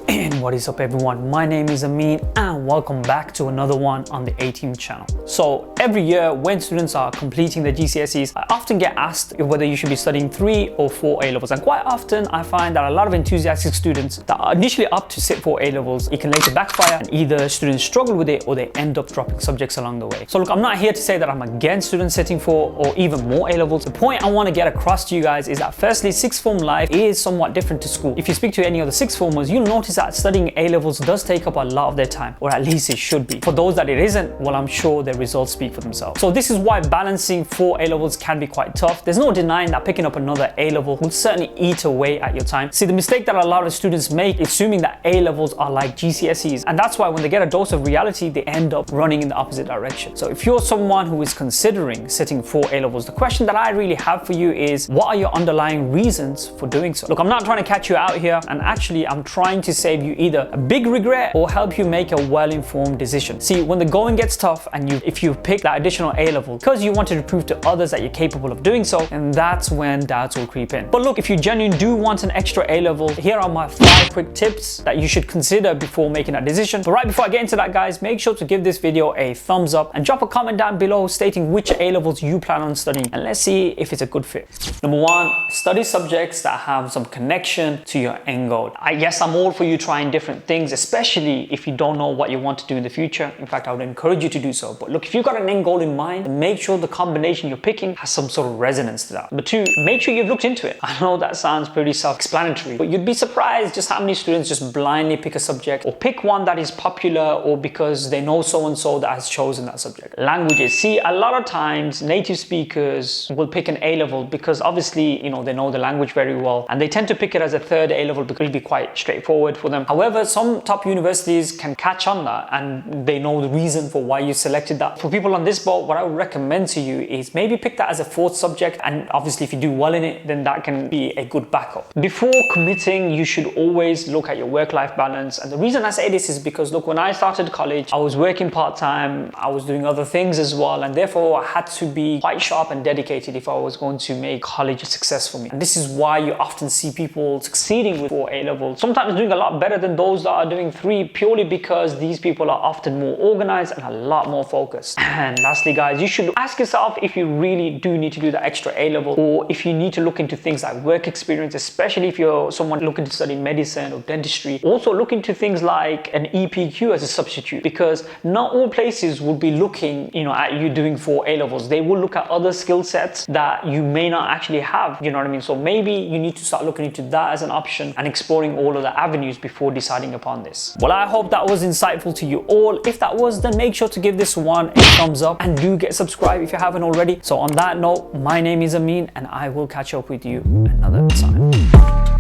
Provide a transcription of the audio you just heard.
And what is up everyone, my name is Amin and welcome back to another one on the A-Team channel. So every year when students are completing their GCSEs, I often get asked whether you should be studying 3 or 4 A-Levels, and quite often I find that a lot of enthusiastic students that are initially up to sit for A-Levels, it can later backfire and either students struggle with it or they end up dropping subjects along the way. So look, I'm not here to say that I'm against students sitting for or even more A-Levels. The point I want to get across to you guys is that firstly, sixth form life is somewhat different to school. If you speak to any other sixth formers, you'll notice that studying A-Levels does take up a lot of their time, or at least it should be. For those that it isn't, well, I'm sure their results speak for themselves. So this is why balancing 4 A-Levels can be quite tough. There's no denying that picking up another A-Level will certainly eat away at your time. See, the mistake that a lot of students make is assuming that A-Levels are like GCSEs, and that's why when they get a dose of reality, they end up running in the opposite direction. So if you're someone who is considering sitting 4 A-Levels, the question that I really have for you is, what are your underlying reasons for doing so? Look, I'm not trying to catch you out here, and actually I'm trying to save you either a big regret or help you make a well-informed decision. See, when the going gets tough and if you pick that additional A-Level because you wanted to prove to others that you're capable of doing so, and that's when doubts will creep in. But look, if you genuinely do want an extra A-Level, here are my 5 quick tips that you should consider before making that decision. But right before I get into that, guys, make sure to give this video a thumbs up and drop a comment down below stating which A-Levels you plan on studying, and let's see if it's a good fit. Number 1, study subjects that have some connection to your end goal. Yes, I'm all for you trying different things, especially if you don't know what you want to do in the future. In fact, I would encourage you to do so. But look, if you've got an end goal in mind, make sure the combination you're picking has some sort of resonance to that. Number 2, make sure you've looked into it. I know that sounds pretty self-explanatory, but you'd be surprised just how many students just blindly pick a subject or pick one that is popular or because they know so-and-so that has chosen that subject. Languages. See, a lot of times native speakers will pick an A-Level because obviously, you know, they know the language very well, and they tend to pick it as a third A-Level because it'll be quite straightforward for them. However, some top universities can catch on that and they know the reason for why you selected that. For people on this boat, what I would recommend to you is maybe pick that as a 4th subject, and obviously if you do well in it, then that can be a good backup. Before committing, you should always look at your work-life balance. And the reason I say this is because look, when I started college, I was working part-time, I was doing other things as well, and therefore I had to be quite sharp and dedicated if I was going to make college a success for me. And this is why you often see people succeeding with 4 A-Levels, sometimes doing a lot better than those that are doing 3, purely because these people are often more organized and a lot more focused. And lastly, guys, you should ask yourself if you really do need to do that extra A-Level, or if you need to look into things like work experience, especially if you're someone looking to study medicine or dentistry. Also look into things like an EPQ as a substitute, because not all places would be looking, you know, at you doing 4 A-Levels. They will look at other skill sets that you may not actually have, you know what I mean? So maybe you need to start looking into that as an option and exploring all of the avenues before deciding upon this. Well, I hope that was insightful to you all. If that was, then make sure to give this one a thumbs up and do get subscribed if you haven't already. So on that note, my name is Amin and I will catch up with you another time.